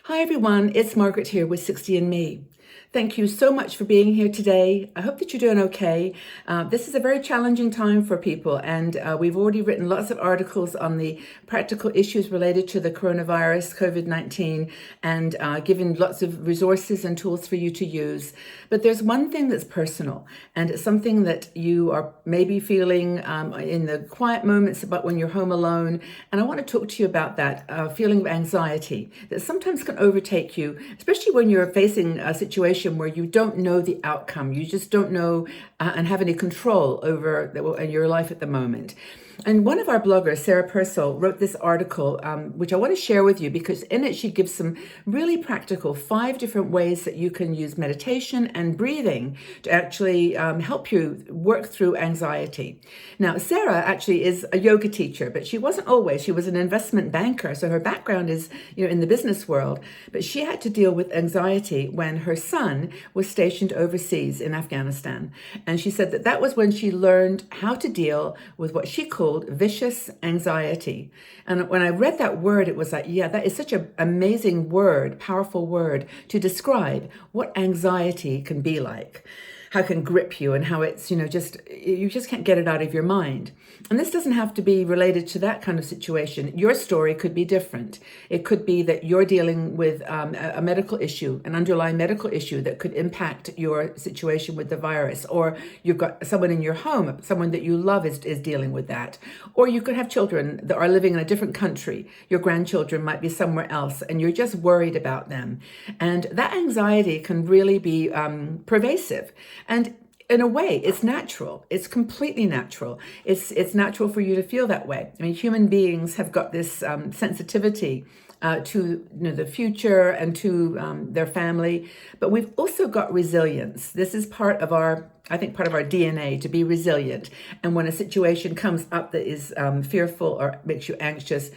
Hi everyone, it's Margaret here with 60 and Me. Thank you so much for being here today. I hope that you're doing okay. This is a very challenging time for people, and we've already written lots of articles on the practical issues related to the coronavirus, COVID-19, and given lots of resources and tools for you to use. But there's one thing that's personal, and it's something that you are maybe feeling in the quiet moments about when you're home alone. And I want to talk to you about that feeling of anxiety that sometimes can overtake you, especially when you're facing a situation where you don't know the outcome. You just don't know and have any control over your life at the moment. And one of our bloggers, Sarah Purcell, wrote this article, which I want to share with you because in it she gives some really practical 5 different ways that you can use meditation and breathing to actually help you work through anxiety. Now, Sarah actually is a yoga teacher, but she wasn't always. She was an investment banker, so her background is, in the business world. But she had to deal with anxiety when her son was stationed overseas in Afghanistan, and she said that was when she learned how to deal with what she called vicious anxiety. And when I read that word, it was like, yeah, that is such an amazing word, powerful word to describe what anxiety can be like, how it can grip you, and how it's, you just can't get it out of your mind. And this doesn't have to be related to that kind of situation. Your story could be different. It could be that you're dealing with a medical issue, an underlying medical issue that could impact your situation with the virus, or you've got someone in your home, someone that you love is dealing with that. Or you could have children that are living in a different country. Your grandchildren might be somewhere else, and you're just worried about them. And that anxiety can really be pervasive. And in a way, it's natural. It's completely natural. It's natural for you to feel that way. I mean, human beings have got this sensitivity to the future and to their family, but we've also got resilience. This is part of our DNA to be resilient. And when a situation comes up that is fearful or makes you anxious,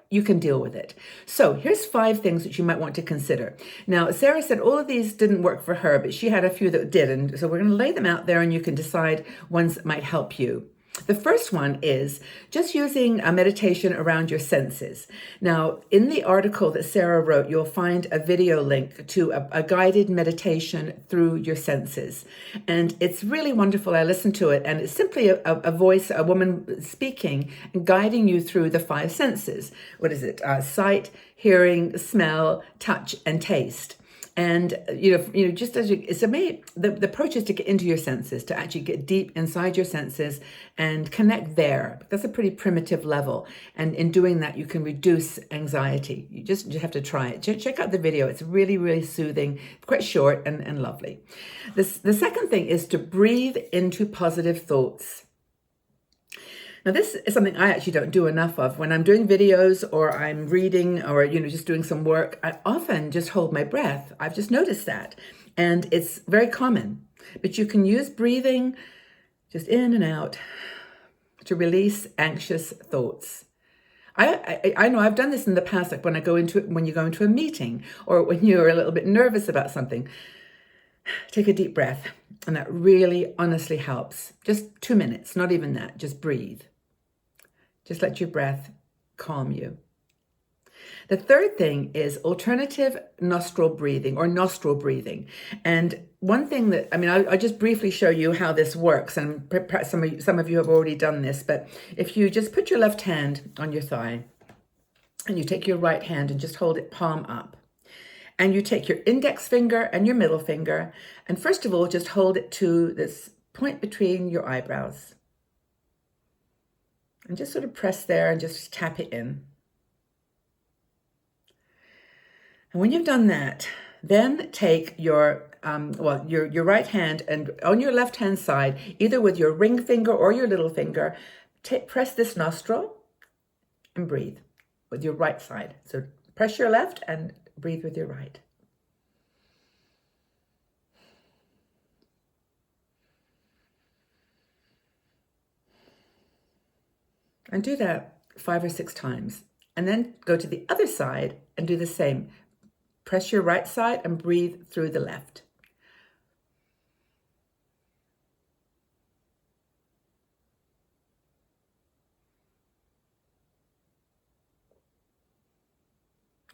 you can deal with it. So here's 5 things that you might want to consider. Now, Sarah said all of these didn't work for her, but she had a few that did. And so we're going to lay them out there and you can decide ones that might help you. The first one is just using a meditation around your senses. Now, in the article that Sarah wrote, you'll find a video link to a guided meditation through your senses. And it's really wonderful. I listened to it, and it's simply a voice, a woman speaking and guiding you through the 5 senses. What is it? Sight, hearing, smell, touch, and taste. And, just as it's amazing, the approach is to get into your senses, to actually get deep inside your senses and connect there. That's a pretty primitive level. And in doing that, you can reduce anxiety. You have to try it. Check out the video. It's really, really soothing, quite short and lovely. The second thing is to breathe into positive thoughts. Now, this is something I actually don't do enough of. When I'm doing videos or I'm reading or, just doing some work, I often just hold my breath. I've just noticed that. And it's very common. But you can use breathing just in and out to release anxious thoughts. I know I've done this in the past, like when you go into a meeting or when you're a little bit nervous about something. Take a deep breath. And that really honestly helps. Just 2 minutes, not even that. Just breathe. Just let your breath calm you. The third thing is alternative nostril breathing or nostril breathing. And one thing that, I'll just briefly show you how this works. And perhaps some of you have already done this, but if you just put your left hand on your thigh and you take your right hand and just hold it palm up. And you take your index finger and your middle finger. And first of all, just hold it to this point between your eyebrows. And just sort of press there and just tap it in. And when you've done that, then take your right hand and on your left hand side, either with your ring finger or your little finger, press this nostril and breathe with your right side. So press your left and breathe with your right. And do that 5 or 6 times. And then go to the other side and do the same. Press your right side and breathe through the left.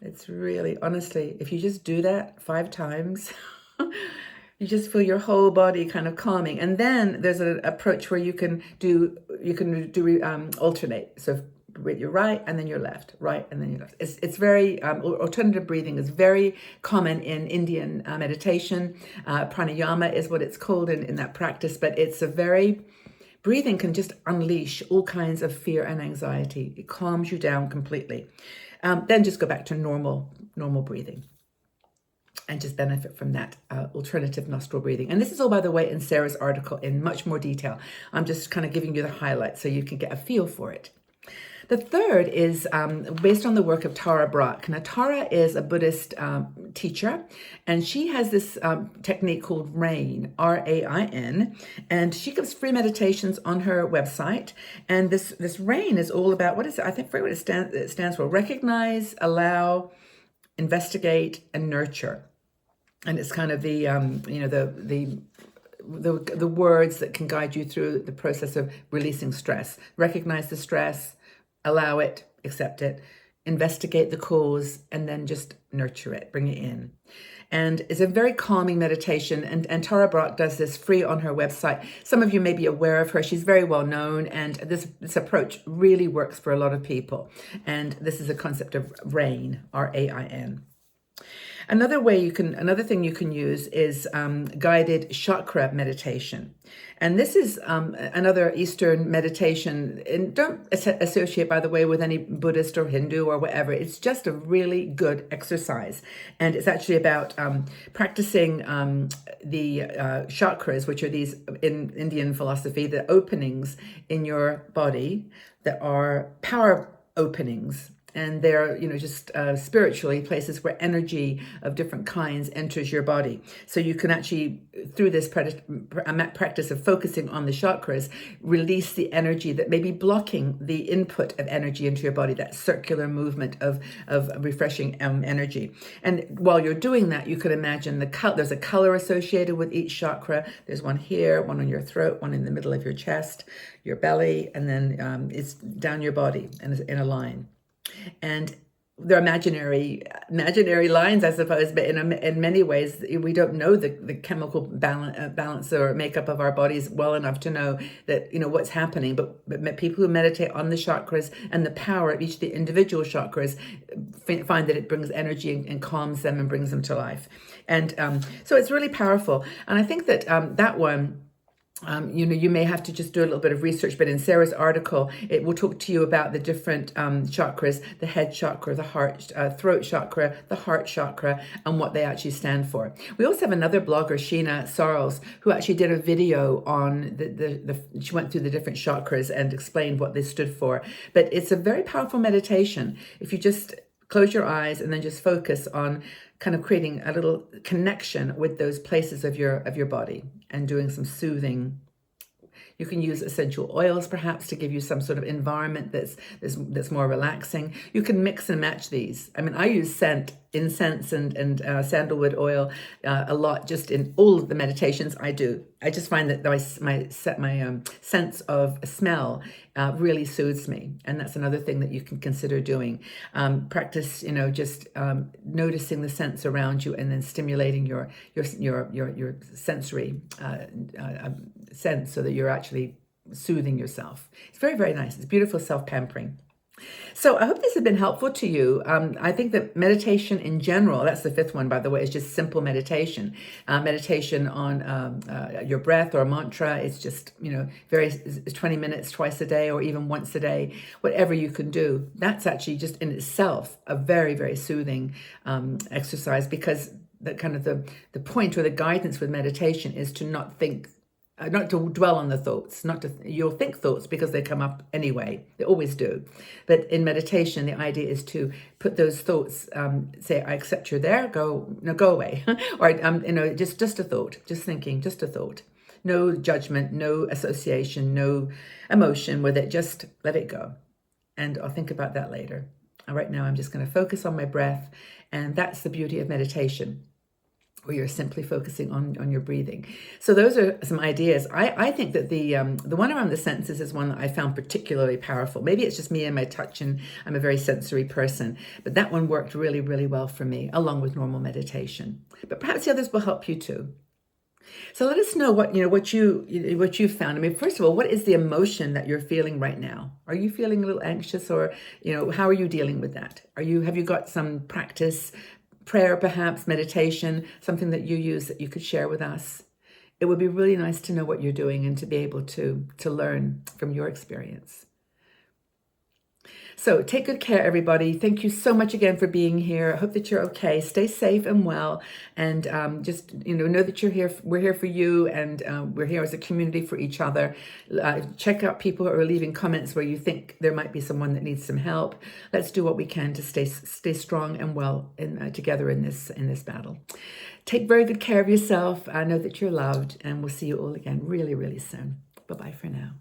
It's really, honestly, if you just do that 5 times, you just feel your whole body kind of calming. And then there's an approach where you can do alternate. So with your right and then your left, right and then your left. It's very alternative breathing is very common in Indian meditation. Pranayama is what it's called in that practice, but it's a very breathing can just unleash all kinds of fear and anxiety. It calms you down completely. Then just go back to normal breathing and just benefit from that alternative nostril breathing. And this is all, by the way, in Sarah's article in much more detail. I'm just kind of giving you the highlights so you can get a feel for it. The third is based on the work of Tara Brach. Now, Tara is a Buddhist teacher, and she has this technique called RAIN, R-A-I-N, and she gives free meditations on her website. And this RAIN is all about, what is it? I think I forget what it stands for. Recognize, allow, investigate, and nurture. And it's kind of the words that can guide you through the process of releasing stress. Recognize the stress, allow it, accept it, investigate the cause, and then just nurture it, bring it in. And it's a very calming meditation. And Tara Brach does this free on her website. Some of you may be aware of her. She's very well known. And this approach really works for a lot of people. And this is a concept of RAIN, R-A-I-N. Another thing you can use is guided chakra meditation. And this is another Eastern meditation. And don't associate, by the way, with any Buddhist or Hindu or whatever. It's just a really good exercise. And it's actually about practicing the chakras, which are these, in Indian philosophy, the openings in your body that are power openings. And they're, just spiritually places where energy of different kinds enters your body. So you can actually, through this practice of focusing on the chakras, release the energy that may be blocking the input of energy into your body, that circular movement of refreshing energy. And while you're doing that, you can imagine there's a color associated with each chakra. There's one here, one on your throat, one in the middle of your chest, your belly, and then it's down your body and in a line. And they're imaginary lines, I suppose, but in many ways, we don't know the chemical balance or makeup of our bodies well enough to know that, what's happening. But people who meditate on the chakras and the power of each of the individual chakras find that it brings energy and calms them and brings them to life. And so it's really powerful. And I think that that one, you may have to just do a little bit of research, but in Sarah's article, it will talk to you about the different chakras, the head chakra, the heart, throat chakra, the heart chakra, and what they actually stand for. We also have another blogger, Sheena Sarles, who actually did a video on she went through the different chakras and explained what they stood for. But it's a very powerful meditation. If you just close your eyes and then just focus on kind of creating a little connection with those places of your body and doing some soothing. You can use essential oils perhaps to give you some sort of environment that's more relaxing. You can mix and match these. I mean, I use incense and sandalwood oil a lot just in all of the meditations I do. I just find that my sense of smell really soothes me, and that's another thing that you can consider doing. Practice, just noticing the sense around you, and then stimulating your sensory sense, so that you're actually soothing yourself. It's very, very nice. It's beautiful self-pampering. So I hope this has been helpful to you. I think that meditation in general, that's the fifth one, by the way, is just simple meditation. Meditation on your breath or a mantra. It's just, it's 20 minutes twice a day or even once a day, whatever you can do. That's actually just in itself a very, very soothing exercise, because the point or the guidance with meditation is to not think, not to dwell on the thoughts, you'll think thoughts because they come up anyway. They always do. But in meditation, the idea is to put those thoughts, say, I accept you're there, go away. Or, just a thought, just thinking, just a thought. No judgment, no association, no emotion with it. Just let it go. And I'll think about that later. And right now, I'm just going to focus on my breath. And that's the beauty of meditation. where you're simply focusing on your breathing. So those are some ideas. I think that the one around the senses is one that I found particularly powerful. Maybe it's just me and my touch, and I'm a very sensory person, but that one worked really, really well for me, along with normal meditation. But perhaps the others will help you too. So let us know what you found. I mean, first of all, what is the emotion that you're feeling right now? Are you feeling a little anxious, or how are you dealing with that? Have you got some practice, prayer, perhaps meditation, something that you use that you could share with us? It would be really nice to know what you're doing and to be able to learn from your experience. So take good care, everybody. Thank you so much again for being here. I hope that you're okay. Stay safe and well, and just know that you're here. We're here for you, and we're here as a community for each other. Check out people who are leaving comments where you think there might be someone that needs some help. Let's do what we can to stay strong and well together in this battle. Take very good care of yourself. I know that you're loved, and we'll see you all again really, really soon. Bye-bye for now.